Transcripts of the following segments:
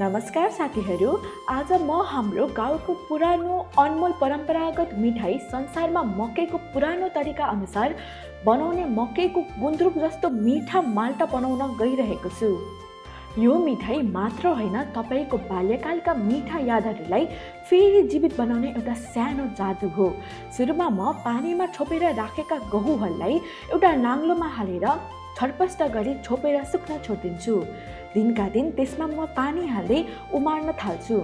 नमस्कार साथीहरू, आज म हाम्रो गाउँको पुरानो अनमोल परम्परागत मिठाई संसारमा मकैको पुरानो तरिका अनुसार बनाउने मकैको गुन्द्रुक जस्तो मिठा माल्टा बनाउन गइरहेको छु। यो मिठाई मात्र होइन, तपाईको बाल्यकालका मिठा यादहरूलाई फेरि जीवित बनाउने एउटा सानो जादु हो। सुरुमा म पानीमा छोपेर राखेका गहुँहरूलाई एउटा नाङ्लोमा हालेर छटपस्ट गरी छोपेर सुक्न छोडिदिन्छु। दिनका दिन त्यसमा म पानी हाल्दै उमार्न थाल्छु।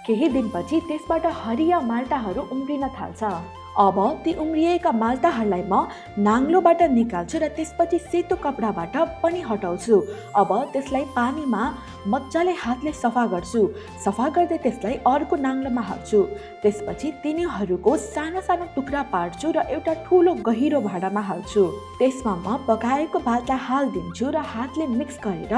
केही दिनपछि त्यसबाट हरिया माल्टाहरू उम्रिन थाल्छ। अब ती उम्रिएका माल्टाहरूलाई म नाङ्लोबाट निकाल्छु र त्यसपछि सेतो कपडाबाट पनि हटाउँछु। अब त्यसलाई पानीमा मजाले हातले सफा गर्छु। सफा गर्दै त्यसलाई अर्को नाङ्लोमा हाल्छु। त्यसपछि तिनीहरूको साना साना टुक्रा पार्छु र एउटा ठुलो गहिरो भाँडामा हाल्छु। त्यसमा म पकाएको भातलाई हालिदिन्छु र हातले मिक्स गरेर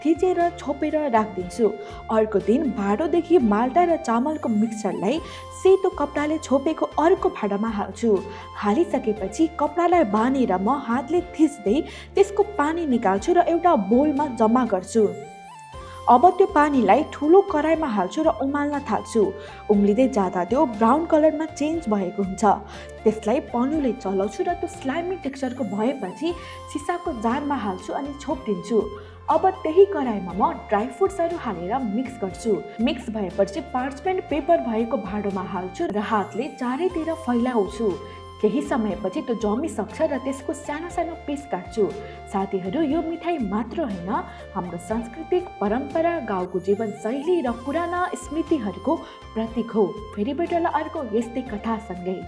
थिचेर छोपेर राखिदिन्छु। अर्को दिन भाँडोदेखि माल्टा र चामलको मिक्सचरलाई सेतो कपडाले छोपेको अर्को भाँडामा हाल्छु। हालिसकेपछि कपडालाई बाँधेर म हातले थिच्दै त्यसको पानी निकाल्छु र एउटा बोलमा जम्मा गर्छु। अब त्यो पानीलाई ठुलो कराईमा हाल्छु र उमाल्न थाल्छु। उम्लिँदै जाँदा त्यो ब्राउन कलरमा चेन्ज भएको हुन्छ। त्यसलाई पन्युले चलाउँछु र त्यो स्लाइमी टेक्सचरको भएपछि सिसाको जारमा हाल्छु अनि छोपिदिन्छु। अब त्यही कराईमा म ड्राई फ्रुट्सहरू हालेर मिक्स गर्छु। मिक्स भएपछि पार्चमेन्ट पेपर भएको भाँडोमा हाल्छु र हातले चारैतिर फैलाउँछु। केही समयपछि त्यो जमिसक्छ र त्यसको सानो सानो पिस काट्छु। साथीहरू, यो मिठाई मात्र होइन, हाम्रो सांस्कृतिक परम्परा, गाउँको जीवनशैली र पुराना स्मृतिहरूको प्रतीक हो। फेरि भेटौँला अर्को यस्तै कथासँगै।